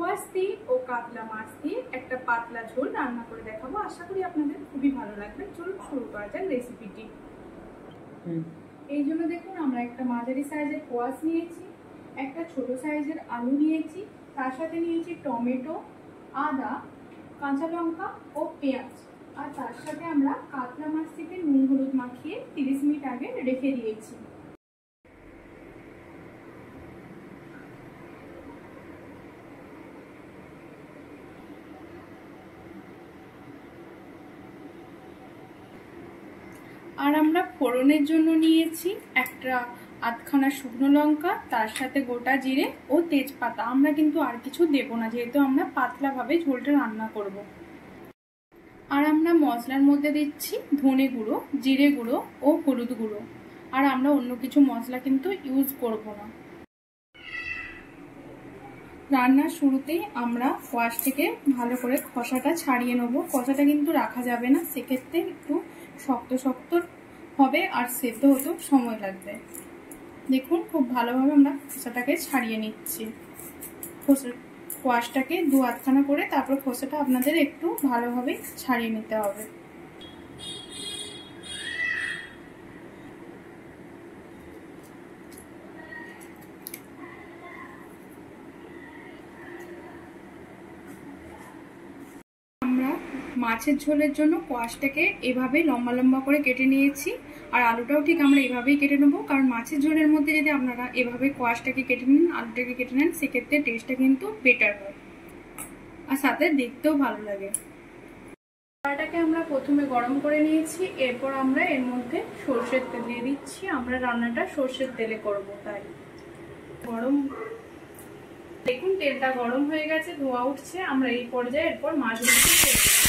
Quash দিয়ে ও কাতলা মাছ দিয়ে একটা পাতলা ঝোল রান্না করে দেখাবো। আশা করি আপনাদের খুবই ভালো লাগবে। চলুন শুরু করা যাক রেসিপিটি। এই জন্য দেখুন আমরা একটা মাঝারি সাইজের কোয়াশ নিয়েছি, একটা ছোট সাইজের আলু নিয়েছি, তার সাথে নিয়েছি টমেটো, আদা, কাঁচা লঙ্কা ও পেঁয়াজ। আর তার সাথে আমরা কাতলা মাছ থেকে নুন হলুদ মাখিয়ে 30 মিনিট আগে রেখে দিয়েছি। আর আমরা ফোড়নের জন্য নিয়েছি একটা আধখানা শুকনো লঙ্কা, তার সাথে গোটা জিরে ও তেজপাতা। আমরা কিন্তু আর কিছু দেব না, যেহেতু আমরা পাতলা ভাবে ঝোলটা রান্না করব। আর আমরা মশলার মধ্যে দিচ্ছি ধনে গুঁড়ো, জিরে গুঁড়ো ও হলুদ গুঁড়ো। আর আমরা অন্য কিছু মশলা কিন্তু ইউজ করব না। রান্নার শুরুতেই আমরা কোয়াশ থেকে ভালো করে খোসাটা ছাড়িয়ে নেব। খোসাটা কিন্তু রাখা যাবে না, সেক্ষেত্রে একটু শক্ত শক্ত হবে আর সেদ্ধ হতেও সময় লাগবে। দেখুন খুব ভালোভাবে আমরা খোসাটাকে ছাড়িয়ে নিচ্ছি। কোয়াশটাকে দু আধখানা করে তারপর খোসাটা আপনাদের একটু ভালোভাবে ছাড়িয়ে নিতে হবে। মাছের ঝোলের জন্য কোয়াশটাকে এভাবে লম্বা লম্বা করে কেটে নিয়েছি। আর আলুটাও ঠিক আমরা এভাবেই কেটে নেবো, কারণ মাছের ঝোলের মধ্যে যদি আপনারা এভাবে কোয়াশটাকে কেটে নিন, আলুটাকে কেটে নেন, সেক্ষেত্রে টেস্টটা কিন্তু বেটার হয় আর সাথে দেখতেও ভালো লাগে। কড়াইটাকে আমরা প্রথমে গরম করে নিয়েছি, এরপর আমরা এর মধ্যে সর্ষের তেল দিয়ে দিচ্ছি। আমরা রান্নাটা সর্ষের তেলে করব, তাই দেখুন তেলটা গরম হয়ে গেছে, ধোঁয়া উঠছে। আমরা এই পর্যায়ে এরপর মাছগুলোকে ছেড়ে দেব।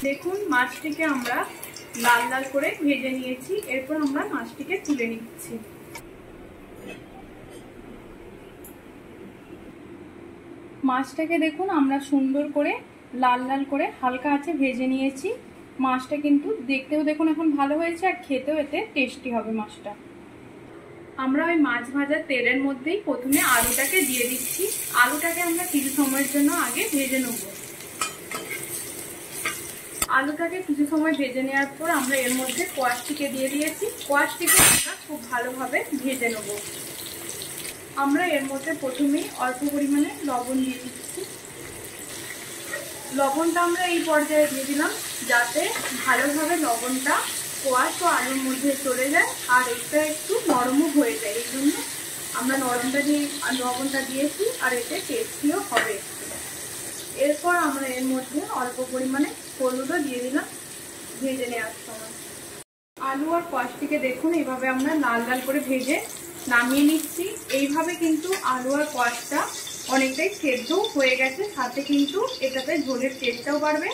দেখুন মাছটিকে আমরা লাল লাল করে ভেজে নিয়েছি, এরপর আমরা মাছটিকে তুলে নিচ্ছি। মাছটাকে দেখুন আমরা সুন্দর করে লাল লাল করে হালকা আঁচে ভেজে নিয়েছি। মাছটা কিন্তু দেখতেও দেখুন এখন ভালো হয়েছে আর খেতেও এতে টেস্টি হবে মাছটা। আমরা ওই মাছ ভাজার তেলের মধ্যেই প্রথমে আলুটাকে দিয়ে দিচ্ছি। আলুটাকে আমরা কিছু সময়ের জন্য আগে ভেজে নেব। আলুটাকে কিছু সময় ভেজে নেওয়ার পর আমরা এর মধ্যে কোয়াশটিকে দিয়ে দিয়েছি। কোয়াশটিকে আমরা খুব ভালোভাবে ভেজে নেব। আমরা এর মধ্যে প্রথমেই অল্প পরিমাণে লবণ দিয়ে দিচ্ছি। লবণটা আমরা এই পর্যায়ে দিয়ে দিলাম, যাতে ভালোভাবে লবণটা কোয়াশ ও আলুর মধ্যে চলে যায় আর এটা একটু নরমও হয়ে যায়। এই জন্য আমরা লবণটা দিয়েছি আর এতে টেস্টিও হবে। এরপর আমরা এর মধ্যে অল্প পরিমাণে হলুদও দিয়ে দিলাম ভেজে নেওয়ার সময়। আলু আর কোয়াশটিকে দেখুন এইভাবে আমরা লাল লাল করে ভেজে নামিয়ে নিচ্ছি। এইভাবে কিন্তু আলু আর কোয়াশটা অনেকটাই সেদ্ধ হয়ে গেছে, সাথে কিন্তু এটাতে ঝোলের টেস্টটাও বাড়বে।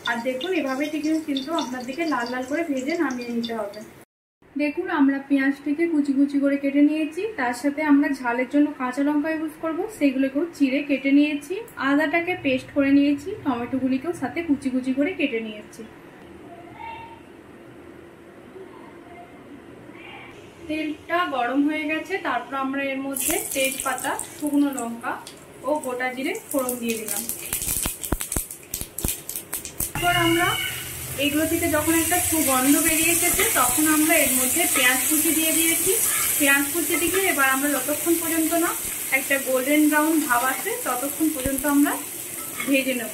আর দেখুন এভাবে কিন্তু আপনাদেরকে লাল লাল করে ভেজে নামিয়ে নিতে হবে। দেখুন আমরা পেঁয়াজটিকে কুচি কুচি করে কেটে নিয়েছি, তার সাথে আমরা ঝালের জন্য কাঁচা লঙ্কা ইউজ করবো, সেগুলোকেও চিড়ে কেটে নিয়েছি। আদাটাকে পেস্ট করে নিয়েছি, টমেটোগুলিকেও সাথে কুচি কুচি করে কেটে নিয়েছি। তেলটা গরম হয়ে গেছে, তারপর আমরা এর মধ্যে তেজপাতা, শুকনো লঙ্কা ও গোটা জিরে ফোড়ন দিয়ে দিলাম। তারপর আমরা এগুলো থেকে যখন একটা সুগন্ধ বেরিয়ে এসেছে, তখন আমরা এর মধ্যে পেঁয়াজ কুচি দিয়ে দিয়েছি। পেঁয়াজ কুচি দিকে এবার আমরা যতক্ষণ পর্যন্ত না একটা গোল্ডেন ব্রাউন ভাব আসে ততক্ষণ পর্যন্ত আমরা ভেজে নেব।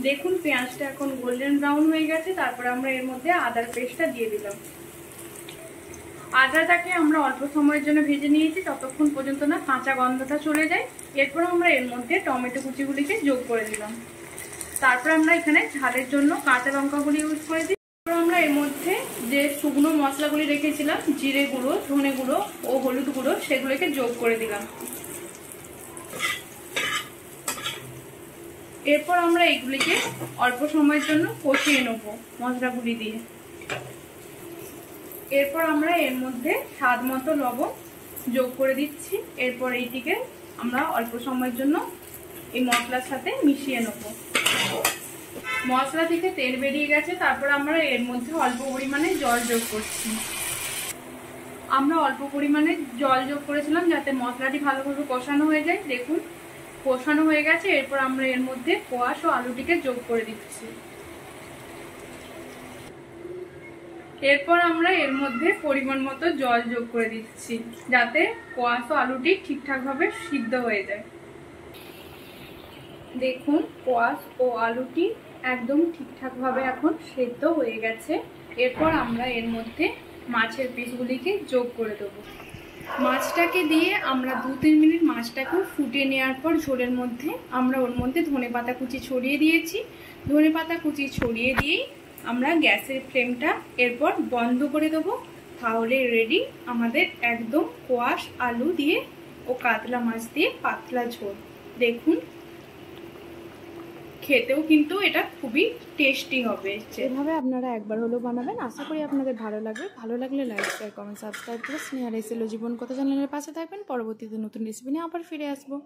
দেখুন পেঁয়াজটা এখন গোল্ডেন ব্রাউন হয়ে গেছে, তারপর আমরা এর মধ্যে আদার পেস্টটা দিয়ে দিলাম। আদাটাকে আমরা অল্প সময়ের জন্য ভেজে নিয়েছি, ততক্ষণ পর্যন্ত না কাঁচা গন্ধটা চলে যায়। এরপর আমরা এর মধ্যে টমেটো কুচিগুলিকে যোগ করে দিলাম। তারপর আমরা এখানে ঝালের জন্য কাঁচা লঙ্কাগুলি ইউজ করে দিই। তারপর আমরা এর মধ্যে যে শুকনো মশলাগুলি রেখেছিলাম, জিরে গুঁড়ো, ধনে গুঁড়ো ও হলুদ গুঁড়ো, সেগুলোকে যোগ করে দিলাম। এরপর আমরা এগুলিকে অল্প সময়ের জন্য কষিয়ে নেব মশলাগুলি দিয়ে। এরপর আমরা এর মধ্যে স্বাদ মতো লবণ যোগ করে দিচ্ছি। এরপর এইটিকে আমরা অল্প সময়ের জন্য এই মশলার সাথে মিশিয়ে নেব। মশলা থেকে তেল বেরিয়ে গেছে, তারপর আমরা এর মধ্যে অল্প পরিমাণে জল যোগ করছি। আমরা অল্প পরিমাণে জল যোগ করেছিলাম যাতে মশলাটি ভালোভাবে কষানো হয়ে যায়। দেখুন কষানো হয়ে গেছে। এরপর আমরা এর মধ্যে কোয়াশ ও আলুটিকে যোগ করে দিচ্ছি। এরপর আমরা এর মধ্যে পরিমাণ মতো জল যোগ করে দিচ্ছি যাতে কোয়াশ ও আলুটি ঠিকঠাকভাবে সিদ্ধ হয়ে যায়। দেখুন কোয়াশ ও আলুটি একদম ঠিকঠাকভাবে এখন সেদ্ধ হয়ে গেছে। এরপর আমরা এর মধ্যে মাছের পিসগুলিকে যোগ করে দেবো। মাছটাকে দিয়ে আমরা 2-3 মিনিট মাছটাকে ফুটিয়ে নেওয়ার পর ঝোলের মধ্যে আমরা ওর মধ্যে ধনেপাতা কুচি ছড়িয়ে দিয়েছি। ধনেপাতা কুচি ছড়িয়ে দিয়েই আমরা গ্যাসের ফ্লেমটা এরপর বন্ধ করে দেবো। তাহলে রেডি আমাদের একদম কোয়াশ আলু দিয়ে ও কাতলা মাছ দিয়ে পাতলা ঝোল। দেখুন খেতেও কিন্তু এটা খুবই টেস্টি হবে। এভাবে আপনারা একবার হলেও বানাবেন, আশা করি আপনাদের ভালো লাগবে। ভালো লাগলে লাইক, শেয়ার, কমেন্ট, সাবস্ক্রাইব করে স্নেহা রেসিলো জীবন কথা চ্যানেলের পাশে থাকবেন। পরবর্তীতে নতুন রেসিপি নিয়ে আবার ফিরে আসবো।